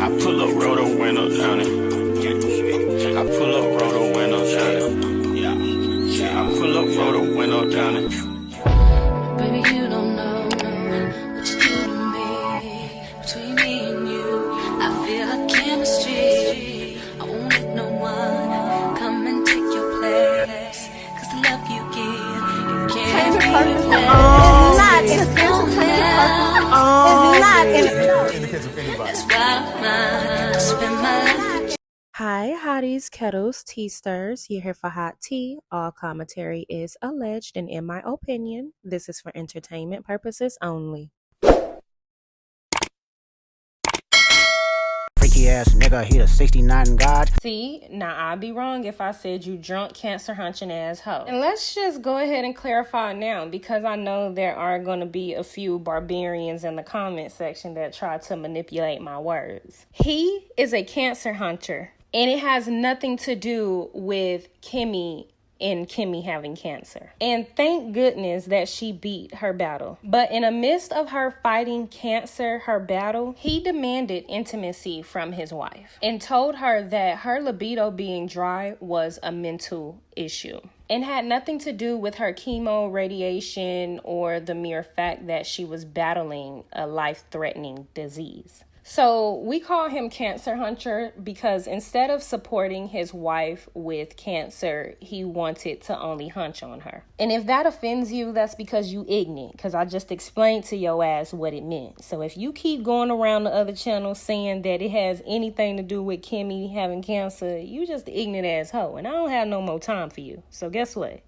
I pull up, roll the window down it. I pull up, roll the window down it. Yeah, I pull up, roll the window down it. Baby, you don't know what you do to me. Between me and you, I feel like chemistry. I won't let no one come and take your place. Cause the love you give, you can't replace. That's why I spend my life with you. Hi, hotties, kettles, tea stirs. You're here for hot tea. All commentary is alleged, and in my opinion, this is for entertainment purposes only. Freaky ass nigga, he the 69 God. See, now I'd be wrong if I said you drunk, cancer hunching ass hoe. And let's just go ahead and clarify now, because I know there are going to be a few barbarians in the comment section that try to manipulate my words. He is a cancer hunter. And it has nothing to do with Kimmy and Kimmy having cancer. And thank goodness that she beat her battle. But in the midst of her fighting cancer, her battle, he demanded intimacy from his wife and told her that her libido being dry was a mental issue and had nothing to do with her chemo, radiation, or the mere fact that she was battling a life-threatening disease. So we call him Cancer Hunter because instead of supporting his wife with cancer, he wanted to only hunch on her. And if that offends you, that's because you ignorant, because I just explained to your ass what it meant. So if you keep going around the other channels saying that it has anything to do with Kimmy having cancer, you just an ignorant ass hoe. And I don't have no more time for you. So guess what?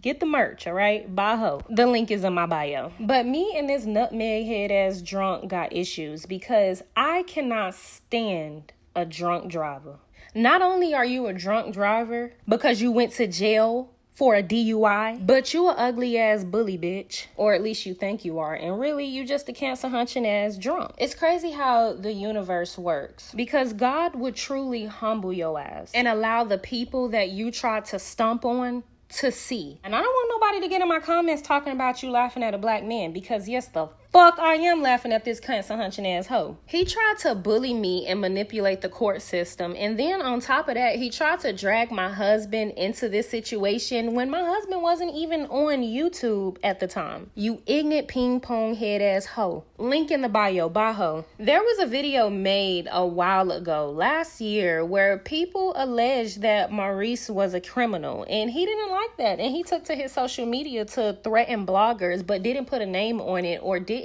Get the merch, all right? Bye, ho. The link is in my bio. But me and this nutmeg head ass drunk got issues because I cannot stand a drunk driver. Not only are you a drunk driver because you went to jail for a DUI, but you a ugly ass bully bitch, or at least you think you are, and really you just a cancer hunching ass drunk. It's crazy how the universe works, because God would truly humble your ass and allow the people that you try to stomp on to see. And I don't want nobody to get in my comments talking about you laughing at a black man, because yes, the fuck I am laughing at this cancer hunching ass hoe. He tried to bully me and manipulate the court system, and then on top of that, he tried to drag my husband into this situation when my husband wasn't even on YouTube at the time. You ignorant ping pong head ass hoe. Link in the bio, bye ho. There was a video made a while ago, last year, where people alleged that Maurice was a criminal, and he didn't like that, and he took to his social media to threaten bloggers, but didn't put a name on it or didn't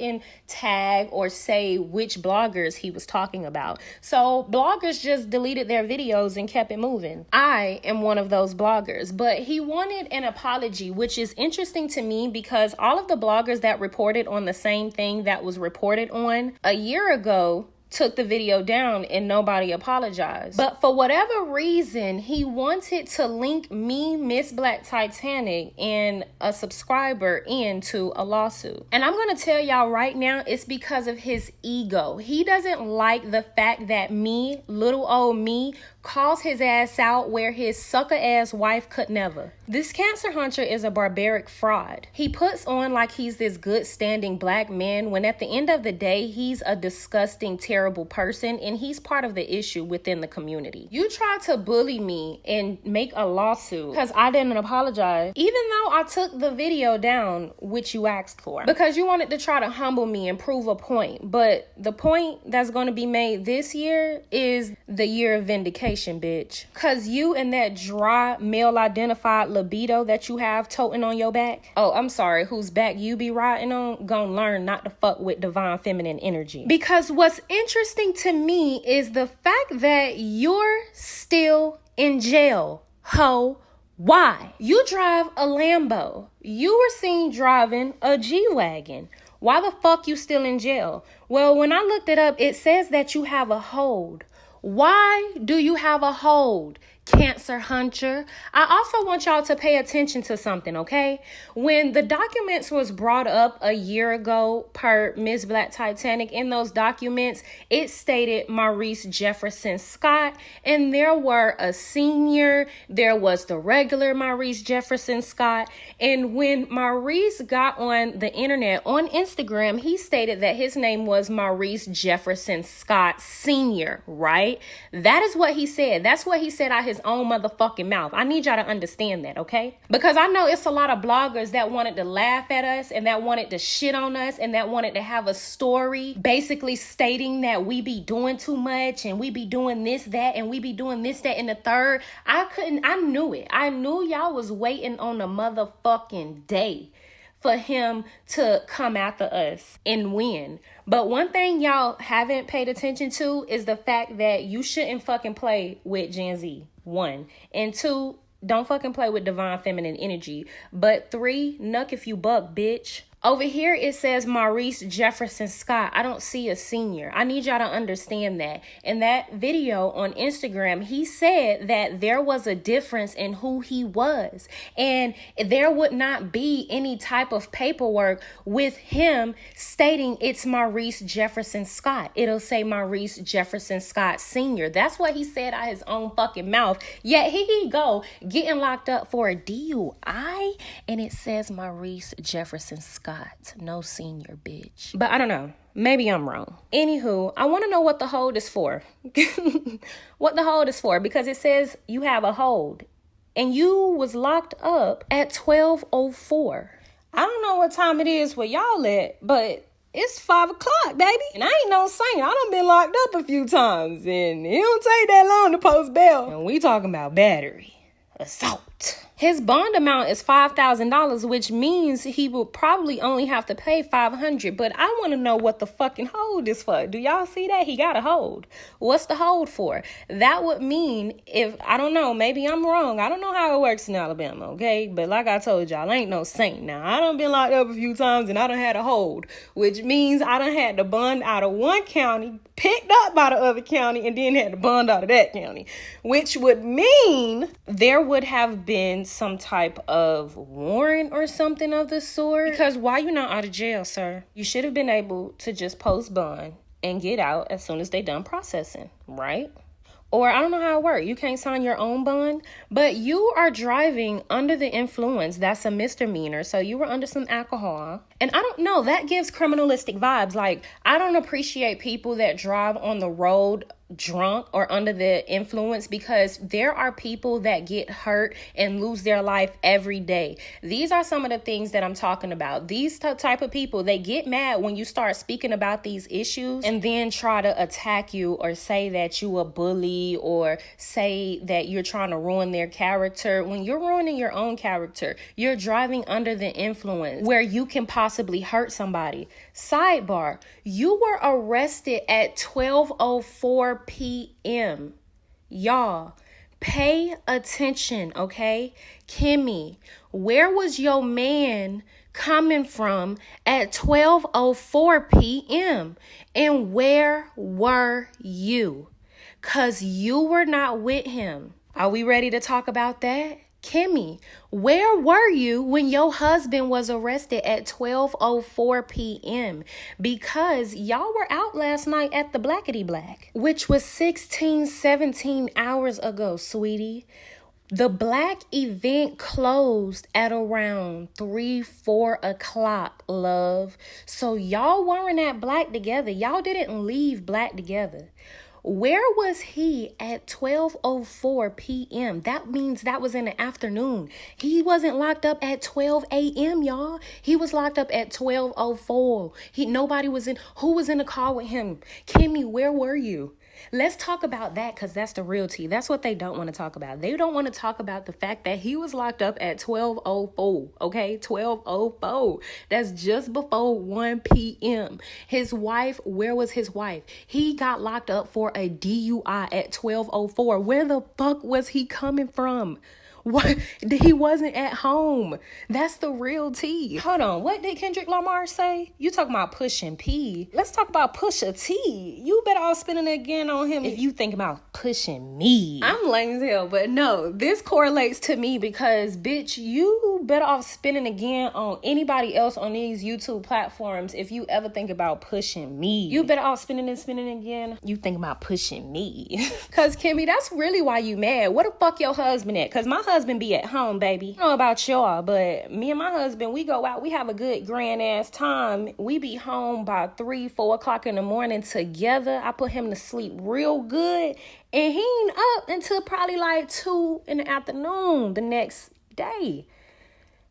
tag or say which bloggers he was talking about. So bloggers just deleted their videos and kept it moving. I am one of those bloggers, but he wanted an apology, which is interesting to me because all of the bloggers that reported on the same thing that was reported on a year ago took the video down and nobody apologized. But for whatever reason, he wanted to link me, Miss Black Titanic, and a subscriber into a lawsuit. And I'm going to tell y'all right now, it's because of his ego. He doesn't like the fact that me, little old me, calls his ass out where his sucker ass wife could never. This cancer hunter is a barbaric fraud. He puts on like he's this good standing black man when at the end of the day, he's a disgusting, terrible person, and he's part of the issue within the community. You tried to bully me and make a lawsuit because I didn't apologize, even though I took the video down, which you asked for, because you wanted to try to humble me and prove a point. But the point that's going to be made this year is the year of vindication, bitch. Because you and that dry male identified libido that you have toting on your back, oh, I'm sorry, whose back you be riding on, gonna learn not to fuck with divine feminine energy. Because what's interesting to me is the fact that you're still in jail, ho. Why? You drive a Lambo. You were seen driving a G-Wagon. Why the fuck you still in jail? Well, when I looked it up, it says that you have a hold. Why do you have a hold? Cancer Hunter. I also want y'all to pay attention to something, okay? When the documents was brought up a year ago per Miss Black Titanic, in those documents, it stated Maurice Jefferson Scott, and there were a senior, there was the regular Maurice Jefferson Scott, and when Maurice got on the internet, on Instagram, he stated that his name was Maurice Jefferson Scott Sr., right? That is what he said. That's what he said out his own motherfucking mouth. I need y'all to understand that, okay? Because I know it's a lot of bloggers that wanted to laugh at us and that wanted to shit on us and that wanted to have a story basically stating that we be doing too much and we be doing this, that, and we be doing this, that, and the third. I knew it. I knew y'all was waiting on the motherfucking day for him to come after us and win. But one thing y'all haven't paid attention to is the fact that you shouldn't fucking play with Gen Z. 1. And 2, don't fucking play with divine feminine energy. But 3, nuck if you buck, bitch. Over here, it says Maurice Jefferson Scott. I don't see a senior. I need y'all to understand that. In that video on Instagram, he said that there was a difference in who he was. And there would not be any type of paperwork with him stating it's Maurice Jefferson Scott. It'll say Maurice Jefferson Scott Sr. That's what he said out his own fucking mouth. Yet here he go, getting locked up for a DUI. And it says Maurice Jefferson Scott. No senior, bitch. But I don't know. Maybe I'm wrong. Anywho, I want to know what the hold is for. What the hold is for, because it says you have a hold and you was locked up at 12:04. I don't know what time it is where y'all at, but it's 5 o'clock, baby. And I ain't no saint. I done been locked up a few times and it don't take that long to post bail. And we talking about battery, assault. His bond amount is $5,000, which means he will probably only have to pay $500. But I want to know what the fucking hold is for. Do y'all see that? He got a hold. What's the hold for? That would mean if, I don't know, maybe I'm wrong. I don't know how it works in Alabama, okay? But like I told y'all, I ain't no saint. Now, I done been locked up a few times and I done had a hold, which means I done had to bond out of one county, picked up by the other county, and then had to bond out of that county, which would mean there would have been some type of warrant or something of the sort. Because why you not out of jail, sir? You should have been able to just post bond and get out as soon as they done processing, right? Or I don't know how it works. You can't sign your own bond, but you are driving under the influence. That's a misdemeanor. So you were under some alcohol. And I don't know, that gives criminalistic vibes. Like, I don't appreciate people that drive on the road drunk or under the influence, because there are people that get hurt and lose their life every day. These are some of the things that I'm talking about. These type of people, they get mad when you start speaking about these issues and then try to attack you or say that you a bully or say that you're trying to ruin their character. When you're ruining your own character, you're driving under the influence where you can possibly hurt somebody. Sidebar, you were arrested at 12:04 p.m. Y'all, pay attention, okay? Kimmy, where was your man coming from at 12:04 p.m.? And where were you? 'Cause you were not with him. Are we ready to talk about that? Kimmy, where were you when your husband was arrested at 12:04 p.m.? Because y'all were out last night at the Blackety Black, which was 17 hours ago, sweetie. The Black event closed at around 3-4 o'clock, love. So y'all weren't at Black together. Y'all didn't leave Black together. Where was he at 12:04 p.m.? That means that was in the afternoon. He wasn't locked up at 12 a.m., y'all. He was locked up at 12:04. Nobody was in. Who was in the car with him? Kimmy, where were you? Let's talk about that, because that's the real tea. That's what they don't want to talk about. They don't want to talk about the fact that he was locked up at 12:04, okay? 12:04. That's just before 1 p.m. His wife, where was his wife? He got locked up for a DUI at 12:04. Where the fuck was he coming from? What? He wasn't at home. That's the real tea. Hold on. What did Kendrick Lamar say? You talking about pushing P. Let's talk about Pusha T. You better all spinning it again on him if you think about pushing me. I'm lame as hell, but no, this correlates to me because, bitch, you better off spinning again on anybody else on these YouTube platforms if you ever think about pushing me. You better off spinning again. You think about pushing me. Cause Kimmy, that's really why you mad. What the fuck your husband at? Cause my husband be at home, baby. I don't know about y'all, but me and my husband, we go out, we have a good grand ass time. We be home by 3-4 o'clock in the morning together. I put him to sleep real good, and he ain't up until probably like 2 in the afternoon the next day.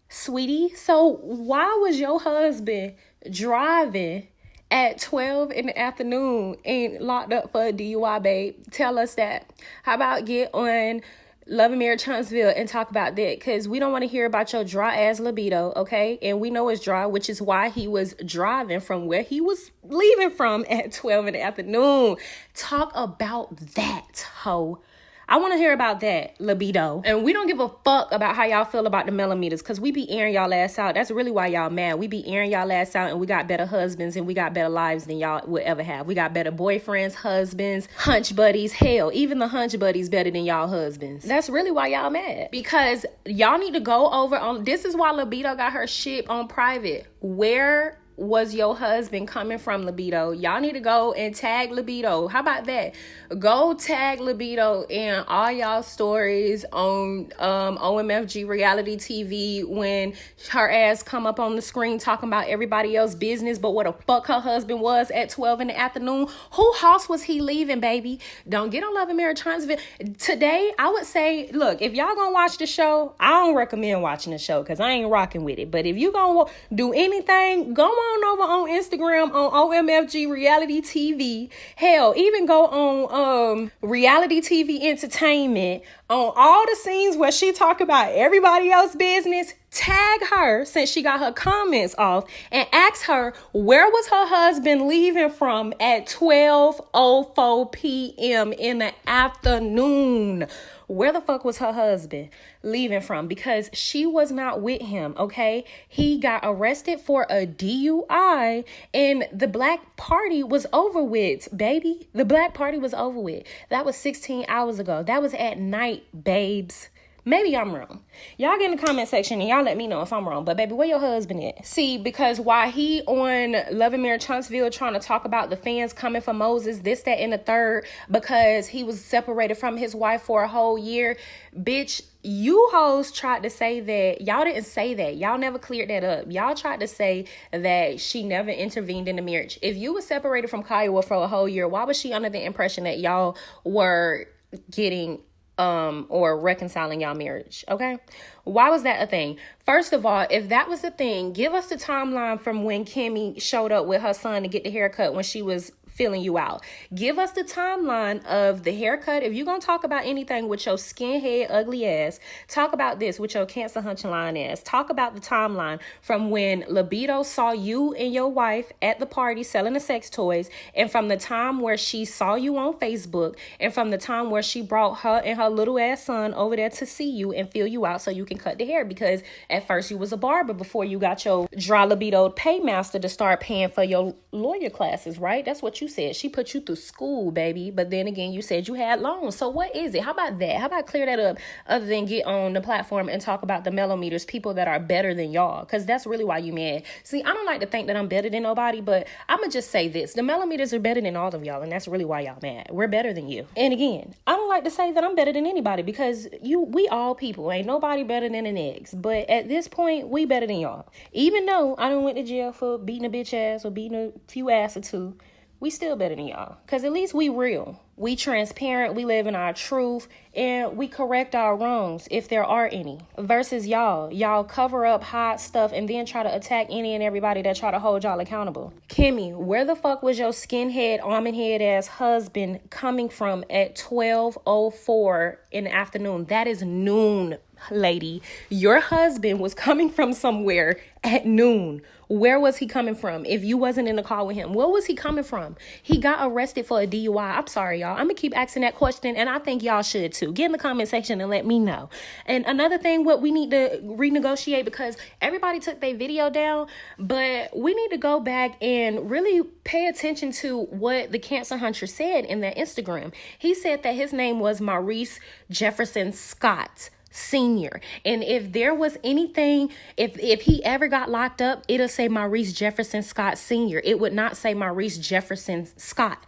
Sweetie, so why was your husband driving at 12 in the afternoon and locked up for a DUI, babe? Tell us that. How about get on Love and Marriage Huntsville and talk about that? Because we don't want to hear about your dry ass libido, okay? And we know it's dry, which is why he was driving from where he was leaving from at 12 in the afternoon. Talk about that, ho. I want to hear about that libido. And we don't give a fuck about how y'all feel about the millimeters, because we be airing y'all ass out. That's really why y'all mad. We be airing y'all ass out, and we got better husbands and we got better lives than y'all would ever have. We got better boyfriends, husbands, hunch buddies. Hell, even the hunch buddies better than y'all husbands. That's really why y'all mad. Because y'all need to go over on, this is why libido got her shit on private. Where was your husband coming from, libido? Y'all need to go and tag libido. How about that? Go tag libido in all y'all stories on OMFG reality TV when her ass come up on the screen talking about everybody else's business, but what the fuck her husband was at 12 in the afternoon. Who house was he leaving, baby? Don't get on Love and Marriage Huntsville. Today, I would say, look, if y'all gonna watch the show, I don't recommend watching the show because I ain't rocking with it. But if you gonna do anything, go on over on Instagram on OMFG reality TV. Hell, even go on reality TV entertainment on all the scenes where she talk about everybody else's business. Tag her, since she got her comments off, and ask her where was her husband leaving from at 12:04 p.m. in the afternoon. Where the fuck was her husband leaving from? Because she was not with him, okay? He got arrested for a DUI, and the black party was over with, baby. The black party was over with. That was 16 hours ago. That was at night, babes. Maybe I'm wrong. Y'all get in the comment section and y'all let me know if I'm wrong. But baby, where your husband at? See, because while he on Love and Marriage Huntsville trying to talk about the fans coming for Moses, this, that, and the third, because he was separated from his wife for a whole year, bitch, you hoes tried to say that. Y'all didn't say that. Y'all never cleared that up. Y'all tried to say that she never intervened in the marriage. If you were separated from Kiowa for a whole year, why was she under the impression that y'all were getting or reconciling y'all marriage? Okay, why was that a thing? First of all, if that was the thing, give us the timeline from when Kimmy showed up with her son to get the haircut when she was filling you out. Give us the timeline of the haircut. If you're gonna talk about anything with your skinhead ugly ass, talk about this with your cancer hunching line ass. Talk about the timeline from when libido saw you and your wife at the party selling the sex toys, and from the time where she saw you on Facebook, and from the time where she brought her and her little ass son over there to see you and fill you out so you can cut the hair. Because at first you was a barber before you got your dry libido paymaster to start paying for your lawyer classes, right? That's what you said. She put you through school, baby. But then again, you said you had loans. So what is it? How about that? How about clear that up, other than get on the platform and talk about the mellometers, people that are better than y'all? Because that's really why you mad. See, I don't like to think that I'm better than nobody, but I'm going to just say this. The mellometers are better than all of y'all, and that's really why y'all mad. We're better than you. And again, I don't like to say that I'm better than anybody, because we all people. Ain't nobody better than an ex. But at this point, we better than y'all. Even though I done went to jail for beating a bitch ass or beating a few ass or two, we still better than y'all. Because at least we real. We transparent. We live in our truth. And we correct our wrongs if there are any. Versus y'all. Y'all cover up hot stuff and then try to attack any and everybody that try to hold y'all accountable. Kimmy, where the fuck was your skinhead, almond head ass husband coming from at 12:04 in the afternoon? That is noon, lady. Your husband was coming from somewhere at noon. Where was he coming from? If you wasn't in the car with him, where was he coming from? He got arrested for a DUI. I'm sorry, y'all. y'all. I'm gonna keep asking that question, and I think y'all should too. Get in the comment section and let me know. And another thing, what we need to renegotiate, because everybody took their video down, but we need to go back and really pay attention to what the Cancer Hunter said in that Instagram. He said that his name was Maurice Jefferson Scott Senior. And if there was anything, if he ever got locked up, it'll say Maurice Jefferson Scott Senior. It would not say Maurice Jefferson Scott.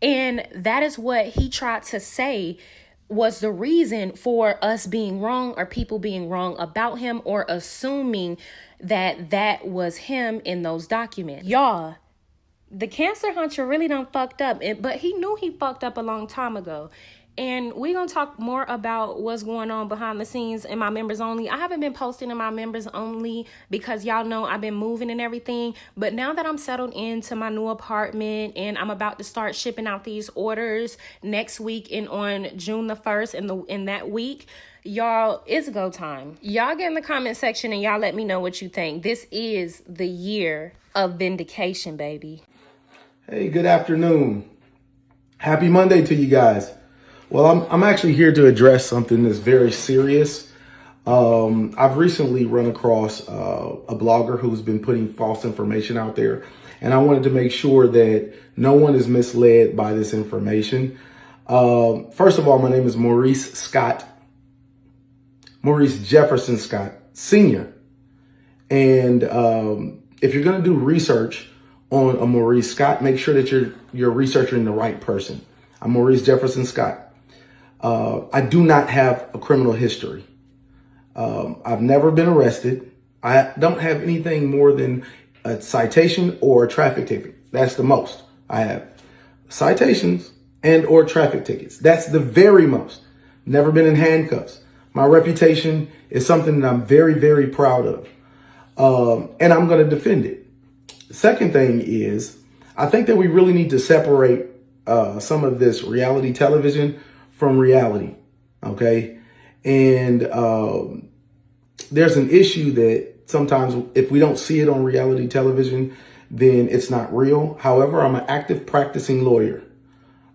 And that is what he tried to say was the reason for us being wrong, or people being wrong about him, or assuming that that was him in those documents. Y'all, the Cancer Hunter really done fucked up, but he knew he fucked up a long time ago. And we're going to talk more about what's going on behind the scenes in my members only. I haven't been posting in my members only because y'all know I've been moving and everything. But now that I'm settled into my new apartment and I'm about to start shipping out these orders next week and on June the 1st in that week, y'all, it's go time. Y'all get in the comment section and y'all let me know what you think. This is the year of vindication, baby. Hey, good afternoon. Happy Monday to you guys. Well, I'm actually here to address something that's very serious. I've recently run across a blogger who's been putting false information out there, and I wanted to make sure that no one is misled by this information. First of all, my name is Maurice Scott, Maurice Jefferson Scott Sr. And if you're going to do research on a Maurice Scott, make sure that you're researching the right person. I'm Maurice Jefferson Scott. I do not have a criminal history. I've never been arrested. I don't have anything more than a citation or a traffic ticket. That's the most I have. Citations and or traffic tickets. That's the very most. Never been in handcuffs. My reputation is something that I'm very, very proud of. And I'm going to defend it. The second thing is, I think that we really need to separate some of this reality television from reality, okay? And there's an issue that sometimes if we don't see it on reality television, then it's not real. However, I'm an active practicing lawyer.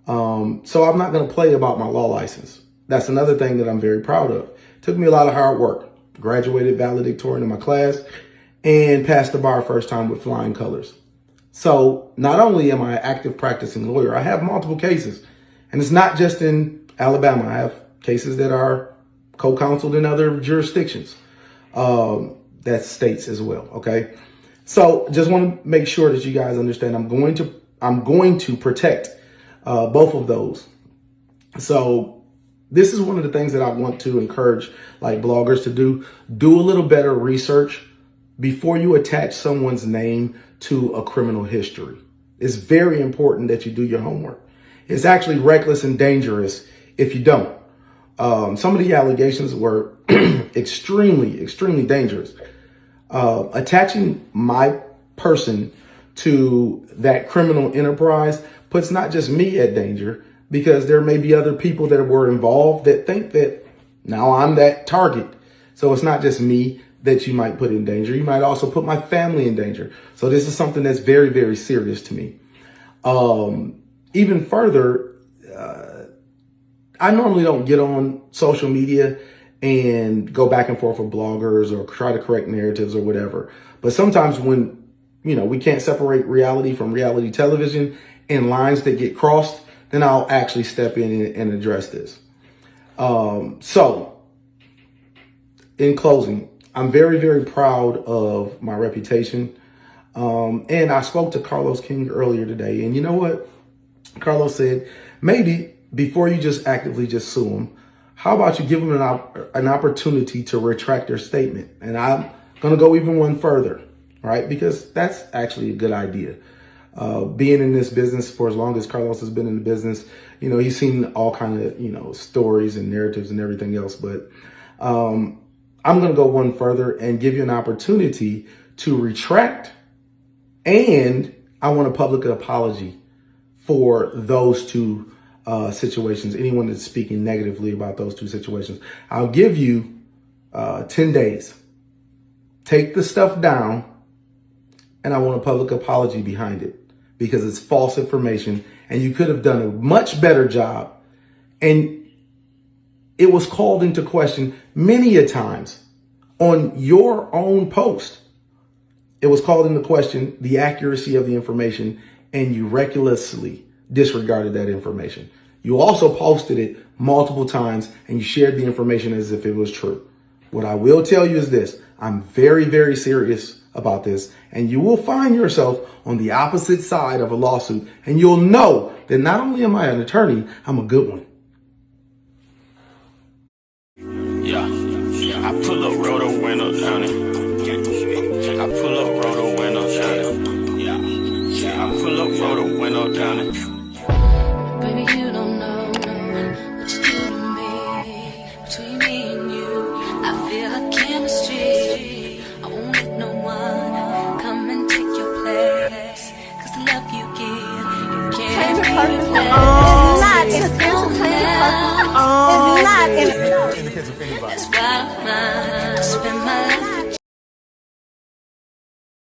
So I'm not going to play about my law license. That's another thing that I'm very proud of. It took me a lot of hard work. Graduated valedictorian in my class and passed the bar first time with flying colors. So not only am I an active practicing lawyer, I have multiple cases. And it's not just in Alabama. I have cases that are co-counseled in other jurisdictions. That's states as well. Okay. So just want to make sure that you guys understand I'm going to protect both of those. So this is one of the things that I want to encourage like bloggers to do. Do a little better research before you attach someone's name to a criminal history. It's very important that you do your homework. It's actually reckless and dangerous if you don't. Some of the allegations were extremely, extremely dangerous. Attaching my person to that criminal enterprise puts not just me at danger, because there may be other people that were involved that think that now I'm that target. So it's not just me that you might put in danger. You might also put my family in danger. So this is something that's very, very serious to me. Even further, I normally don't get on social media and go back and forth with bloggers or try to correct narratives or whatever. But sometimes when, we can't separate reality from reality television and lines that get crossed, then I'll actually step in and address this. So in closing, I'm very, very proud of my reputation. And I spoke to Carlos King earlier today, and you know what? Carlos said, maybe before you just actively just sue them, how about you give them an opportunity to retract their statement? And I'm going to go even one further, right? Because that's actually a good idea. Being in this business for as long as Carlos has been in the business, he's seen all kind of, stories and narratives and everything else. But I'm going to go one further and give you an opportunity to retract. And I want a public apology for those two situations. Anyone that's speaking negatively about those two situations, I'll give you 10 days. Take the stuff down, and I want a public apology behind it, because it's false information and you could have done a much better job. And it was called into question many a times on your own post. It was called into question the accuracy of the information, and you recklessly disregarded that information. You also posted it multiple times and you shared the information as if it was true. What I will tell you is this: I'm very, very serious about this, and you will find yourself on the opposite side of a lawsuit, and you'll know that not only am I an attorney, I'm a good one. I pull up, roll the window down it. I pull up, roll the window down it. I pull up, roll the window down it. Baby, you don't know what you do to me. Between me and you, I feel like chemistry. I won't let no one come and take your place. 'Cause the love you give, you can't replace. It's not in a purpose. It's not in a That's why I spend my life